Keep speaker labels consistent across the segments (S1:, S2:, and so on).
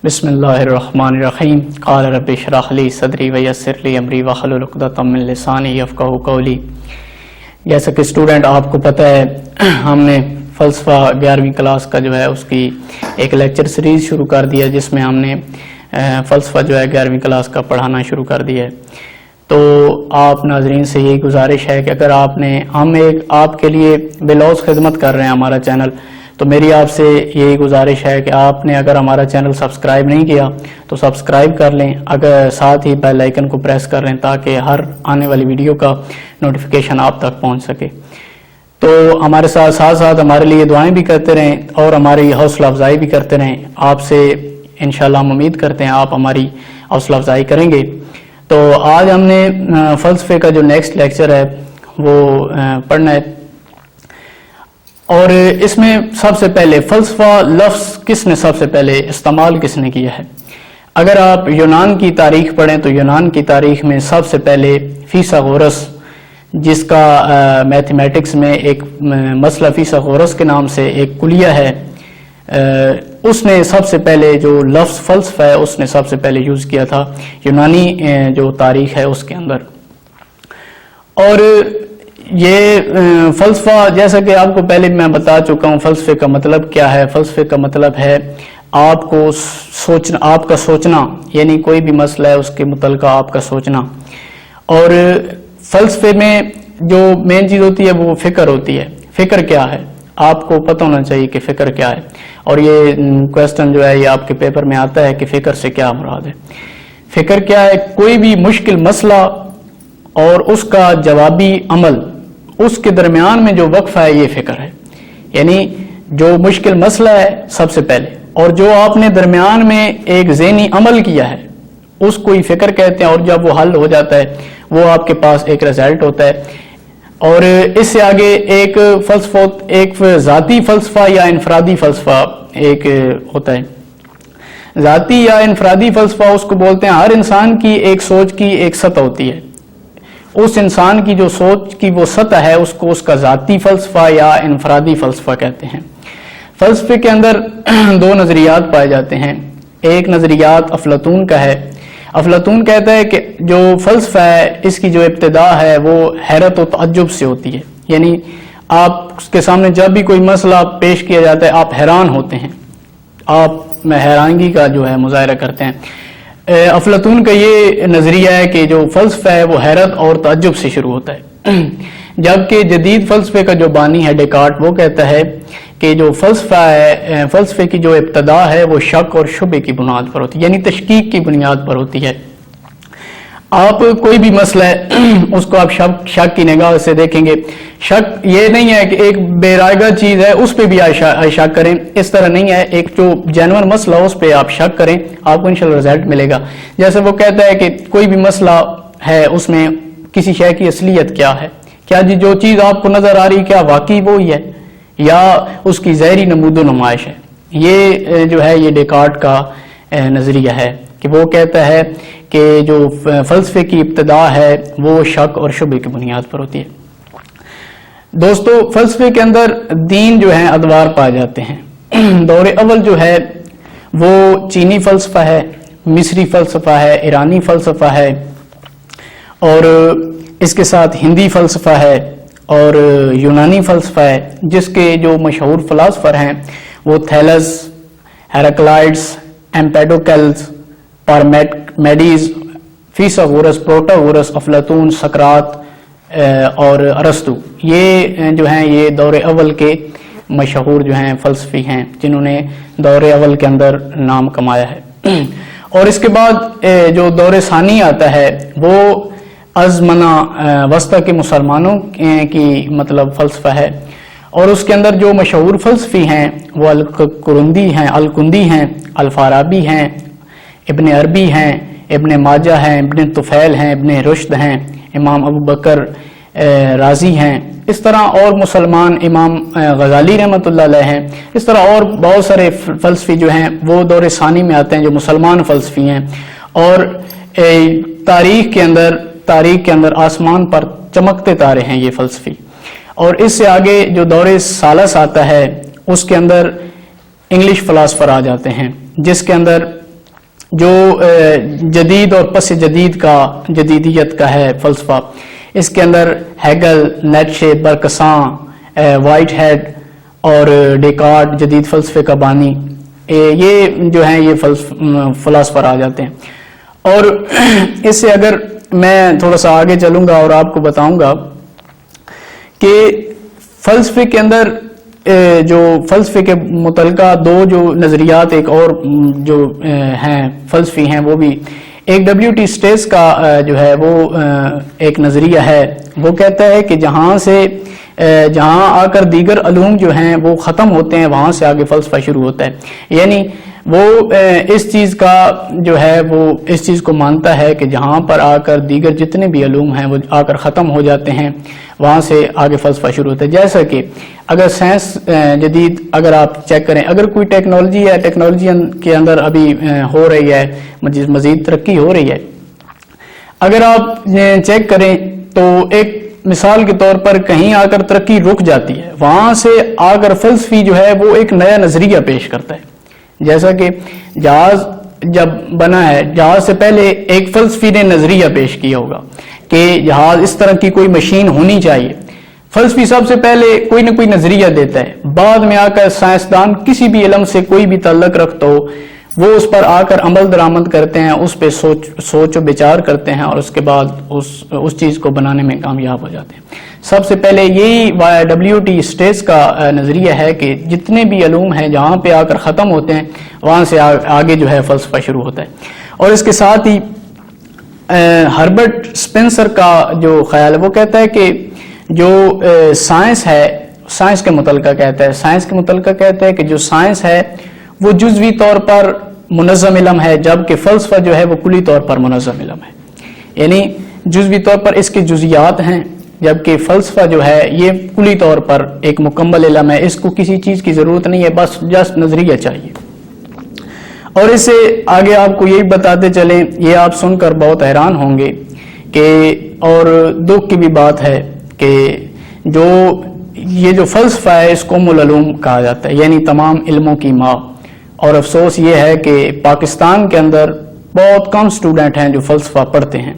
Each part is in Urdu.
S1: بسم اللہ الرحمن الرحیم قال رب اشرح لی صدری ویسر لی امری واحلل عقدۃ من لسانی یفقہوا قولی۔ جیسا کہ اسٹوڈنٹ آپ کو پتہ ہے ہم نے فلسفہ 11ویں کلاس کا جو ہے اس کی ایک لیکچر سیریز شروع کر دیا جس میں ہم نے فلسفہ جو ہے 11ویں کلاس کا پڑھانا شروع کر دیا ہے۔ تو آپ ناظرین سے یہی گزارش ہے کہ اگر ہم آپ کے لیے بلوز خدمت کر رہے ہیں ہمارا چینل، تو میری آپ سے یہی گزارش ہے کہ آپ نے اگر ہمارا چینل سبسکرائب نہیں کیا تو سبسکرائب کر لیں، اگر ساتھ ہی بیل آئیکن کو پریس کر لیں تاکہ ہر آنے والی ویڈیو کا نوٹیفیکیشن آپ تک پہنچ سکے۔ تو ہمارے ساتھ ہمارے لیے دعائیں بھی کرتے رہیں اور ہماری حوصلہ افزائی بھی کرتے رہیں۔ آپ سے انشاءاللہ ہم امید کرتے ہیں آپ ہماری حوصلہ افزائی کریں گے۔ تو آج ہم نے فلسفے کا جو نیکسٹ لیکچر ہے وہ پڑھنا ہے، اور اس میں سب سے پہلے فلسفہ لفظ کس نے سب سے پہلے استعمال کس نے کیا ہے؟ اگر آپ یونان کی تاریخ پڑھیں تو یونان کی تاریخ میں سب سے پہلے فیثاغورس، جس کا میتھمیٹکس میں ایک مسئلہ فیثاغورس کے نام سے ایک کلیہ ہے، اس نے سب سے پہلے جو لفظ فلسفہ ہے اس نے سب سے پہلے یوز کیا تھا یونانی جو تاریخ ہے اس کے اندر۔ اور یہ فلسفہ جیسا کہ آپ کو پہلے میں بتا چکا ہوں، فلسفے کا مطلب کیا ہے؟ فلسفے کا مطلب ہے آپ کا سوچنا، یعنی کوئی بھی مسئلہ ہے اس کے متعلقہ آپ کا سوچنا۔ اور فلسفے میں جو مین چیز ہوتی ہے وہ فکر ہوتی ہے۔ فکر کیا ہے؟ آپ کو پتہ ہونا چاہیے کہ فکر کیا ہے، اور یہ کویسچن جو ہے یہ آپ کے پیپر میں آتا ہے کہ فکر سے کیا مراد ہے۔ فکر کیا ہے؟ کوئی بھی مشکل مسئلہ اور اس کا جوابی عمل، اس کے درمیان میں جو وقفہ ہے یہ فکر ہے۔ یعنی جو مشکل مسئلہ ہے سب سے پہلے، اور جو آپ نے درمیان میں ایک ذہنی عمل کیا ہے اس کو ہی فکر کہتے ہیں، اور جب وہ حل ہو جاتا ہے وہ آپ کے پاس ایک رزلٹ ہوتا ہے۔ اور اس سے آگے ایک فلسفہ، ایک ذاتی فلسفہ یا انفرادی فلسفہ ایک ہوتا ہے۔ ذاتی یا انفرادی فلسفہ اس کو بولتے ہیں، ہر انسان کی ایک سوچ کی ایک سطح ہوتی ہے، اس انسان کی جو سوچ کی وہ سطح ہے اس کو اس کا ذاتی فلسفہ یا انفرادی فلسفہ کہتے ہیں۔ فلسفے کے اندر دو نظریات پائے جاتے ہیں۔ ایک نظریات افلاطون کا ہے۔ افلاطون کہتا ہے کہ جو فلسفہ ہے اس کی جو ابتدا ہے وہ حیرت و تعجب سے ہوتی ہے، یعنی آپ کے سامنے جب بھی کوئی مسئلہ پیش کیا جاتا ہے آپ حیران ہوتے ہیں، آپ میں حیرانگی کا جو ہے مظاہرہ کرتے ہیں۔ افلاطون کا یہ نظریہ ہے کہ جو فلسفہ ہے وہ حیرت اور تعجب سے شروع ہوتا ہے، جبکہ جدید فلسفے کا جو بانی ہے ڈیکارٹ وہ کہتا ہے کہ جو فلسفہ ہے، فلسفے کی جو ابتدا ہے وہ شک اور شبہ کی بنیاد پر ہوتی ہے، یعنی تشکیک کی بنیاد پر ہوتی ہے۔ آپ کوئی بھی مسئلہ ہے اس کو آپ شک کی نگاہ سے دیکھیں گے۔ شک یہ نہیں ہے کہ ایک بے رائگاں چیز ہے اس پہ بھی آپ شک کریں، اس طرح نہیں ہے۔ ایک جو جینوئن مسئلہ اس پہ آپ شک کریں، آپ کو انشاءاللہ رزلٹ ملے گا۔ جیسے وہ کہتا ہے کہ کوئی بھی مسئلہ ہے اس میں کسی شے کی اصلیت کیا ہے، کیا جو چیز آپ کو نظر آ رہی کیا واقعی وہی ہے یا اس کی ظاہری نمود و نمائش ہے۔ یہ جو ہے یہ ڈیکارٹ کا نظریہ ہے کہ وہ کہتا ہے کہ جو فلسفے کی ابتدا ہے وہ شک اور شبہ کی بنیاد پر ہوتی ہے۔ دوستو، فلسفے کے اندر دین جو ہیں ادوار پائے جاتے ہیں۔ دور اول جو ہے وہ چینی فلسفہ ہے، مصری فلسفہ ہے، ایرانی فلسفہ ہے، اور اس کے ساتھ ہندی فلسفہ ہے اور یونانی فلسفہ ہے، جس کے جو مشہور فلاسفر ہیں وہ تھیلس، ہیراکلائٹس، ایمپیڈوکلس، پارمیڈیز، فیثاغورس، پروٹاگورس، افلاطون، سقراط اور ارسطو، یہ جو ہیں یہ دور اول کے مشہور جو ہیں فلسفی ہیں جنہوں نے دور اول کے اندر نام کمایا ہے۔ اور اس کے بعد جو دور ثانی آتا ہے وہ ازمنہ وسطی کے مسلمانوں کی مطلب فلسفہ ہے، اور اس کے اندر جو مشہور فلسفی ہیں وہ الکندی ہیں، الفارابی ہیں، ابن عربی ہیں، ابن ماجہ ہیں، ابن طفیل ہیں، ابن رشد ہیں، امام ابو بکر رازی ہیں، اس طرح اور مسلمان امام غزالی رحمۃ اللہ علیہ ہیں۔ اس طرح اور بہت سارے فلسفی جو ہیں وہ دور ثانی میں آتے ہیں جو مسلمان فلسفی ہیں، اور تاریخ کے اندر آسمان پر چمکتے تارے ہیں یہ فلسفی۔ اور اس سے آگے جو دور ثالث آتا ہے اس کے اندر انگلش فلاسفر آ جاتے ہیں، جس کے اندر جو جدید اور پس جدید کا جدیدیت کا ہے فلسفہ. اس کے اندر ہیگل، نیٹشے، برکساں، وائٹ ہیڈ اور ڈیکارٹ جدید فلسفے کا بانی، یہ جو ہیں یہ فلاسفر آ جاتے ہیں. اور اس سے اگر میں تھوڑا سا آگے چلوں گا اور آپ کو بتاؤں گا کہ فلسفے کے اندر جو فلسفے کے متعلقہ دو جو نظریات ایک اور جو ہیں فلسفی ہیں وہ بھی، ایک WT اسٹیس کا جو ہے وہ ایک نظریہ ہے. وہ کہتا ہے کہ جہاں آ کر دیگر علوم جو ہیں وہ ختم ہوتے ہیں وہاں سے آگے فلسفہ شروع ہوتا ہے. یعنی وہ اس چیز کا جو ہے وہ اس چیز کو مانتا ہے کہ جہاں پر آ کر دیگر جتنے بھی علوم ہیں وہ آ کر ختم ہو جاتے ہیں وہاں سے آگے فلسفہ شروع ہوتا ہے. جیسا کہ اگر سائنس جدید اگر آپ چیک کریں، اگر کوئی ٹیکنالوجی ہے، ٹیکنالوجی کے اندر ابھی ہو رہی ہے، مزید ترقی ہو رہی ہے، اگر آپ چیک کریں تو ایک مثال کے طور پر کہیں آ کر ترقی رک جاتی ہے، وہاں سے آ کر فلسفی جو ہے وہ ایک نیا نظریہ پیش کرتا ہے. جیسا کہ جہاز جب بنا ہے، جہاز سے پہلے ایک فلسفی نے نظریہ پیش کیا ہوگا کہ جہاز اس طرح کی کوئی مشین ہونی چاہیے. فلسفی سب سے پہلے کوئی نہ کوئی نظریہ دیتا ہے، بعد میں آ کر سائنسدان کسی بھی علم سے کوئی بھی تعلق رکھتا ہو وہ اس پر آ کر عمل درآمد کرتے ہیں، اس پہ سوچ و بچار کرتے ہیں اور اس کے بعد اس چیز کو بنانے میں کامیاب ہو جاتے ہیں. سب سے پہلے یہی WT اسٹیس کا نظریہ ہے کہ جتنے بھی علوم ہیں جہاں پہ آ کر ختم ہوتے ہیں وہاں سے آگے جو ہے فلسفہ شروع ہوتا ہے. اور اس کے ساتھ ہی ہربرٹ اسپینسر کا جو خیال ہے وہ کہتا ہے کہ جو سائنس ہے، سائنس کے متعلقہ کہتا ہے کہ جو سائنس ہے وہ جزوی طور پر منظم علم ہے، جبکہ فلسفہ جو ہے وہ کلی طور پر منظم علم ہے. یعنی جزوی طور پر اس کے جزیات ہیں، جبکہ فلسفہ جو ہے یہ کلی طور پر ایک مکمل علم ہے، اس کو کسی چیز کی ضرورت نہیں ہے، بس جسٹ نظریہ چاہیے. اور اس سے آگے آپ کو یہی بتاتے چلیں، یہ آپ سن کر بہت حیران ہوں گے کہ اور دکھ کی بھی بات ہے کہ یہ جو فلسفہ ہے اس کو ام العلوم کہا جاتا ہے، یعنی تمام علموں کی ماں. اور افسوس یہ ہے کہ پاکستان کے اندر بہت کم اسٹوڈنٹ ہیں جو فلسفہ پڑھتے ہیں.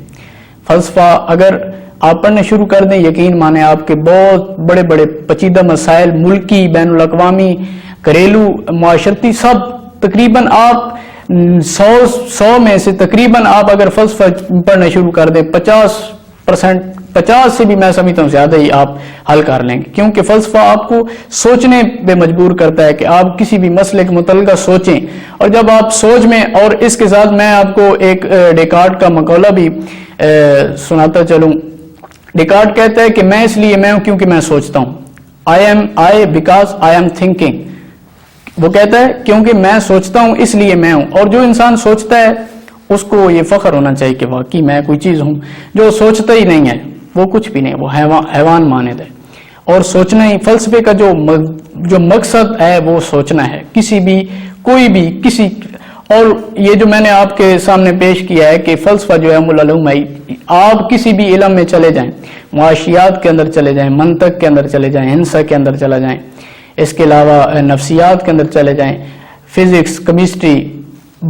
S1: فلسفہ اگر آپ پڑھنے شروع کر دیں، یقین مانیں آپ کے بہت بڑے بڑے پیچیدہ مسائل، ملکی، بین الاقوامی، گھریلو، معاشرتی، سب تقریباً آپ 100 میں سے تقریباً آپ اگر فلسفہ پڑھنا شروع کر دیں 50% سے بھی میں سمجھتا ہوں زیادہ ہی آپ حل کر لیں گے. کیونکہ فلسفہ آپ کو سوچنے پہ مجبور کرتا ہے کہ آپ کسی بھی مسئلے کے متعلقہ سوچیں. اور جب آپ سوچ میں، اور اس کے ساتھ میں آپ کو ایک ڈیکارٹ کا مقولہ بھی سناتا چلوں. ڈیکارٹ کہتا ہے کہ میں اس لیے میں ہوں کیونکہ میں سوچتا ہوں. I because I am thinking. وہ کہتا ہے کیونکہ میں سوچتا ہوں اس لیے میں ہوں. اور جو انسان سوچتا ہے اس کو یہ فخر ہونا چاہیے کہ واقعی میں کوئی چیز ہوں. جو سوچتا ہی نہیں ہے وہ کچھ بھی نہیں، وہ حیوان مانند ہے. اور سوچنا ہی فلسفے کا جو مقصد ہے وہ سوچنا ہے، کسی. اور یہ جو میں نے آپ کے سامنے پیش کیا ہے کہ فلسفہ جو ہے ام العلوم ہے، آپ کسی بھی علم میں چلے جائیں، معاشیات کے اندر چلے جائیں، منطق کے اندر چلے جائیں، ہندسہ کے اندر چلے جائیں، اس کے علاوہ نفسیات کے اندر چلے جائیں، فزکس، کیمسٹری،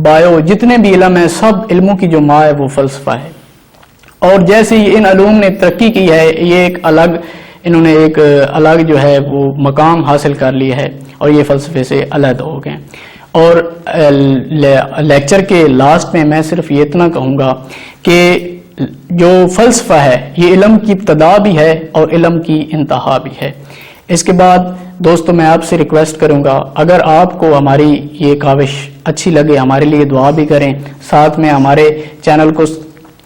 S1: بایو، جتنے بھی علم ہیں سب علموں کی جو ماں ہے وہ فلسفہ ہے. اور جیسے ہی ان علوم نے ترقی کی ہے، یہ انہوں نے ایک الگ جو ہے وہ مقام حاصل کر لیا ہے اور یہ فلسفے سے علیحدہ ہو گئے. اور لیکچر کے لاسٹ میں صرف یہ اتنا کہوں گا کہ جو فلسفہ ہے یہ علم کی ابتدا بھی ہے اور علم کی انتہا بھی ہے. اس کے بعد دوستو میں آپ سے ریکویسٹ کروں گا، اگر آپ کو ہماری یہ کاوش اچھی لگے ہمارے لیے دعا بھی کریں، ساتھ میں ہمارے چینل کو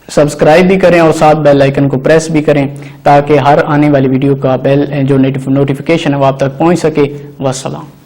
S1: سبسکرائب بھی کریں اور ساتھ بیل آئیکن کو پریس بھی کریں تاکہ ہر آنے والی ویڈیو کا جو نوٹیفیکیشن ہے وہ آپ تک پہنچ سکے. والسلام.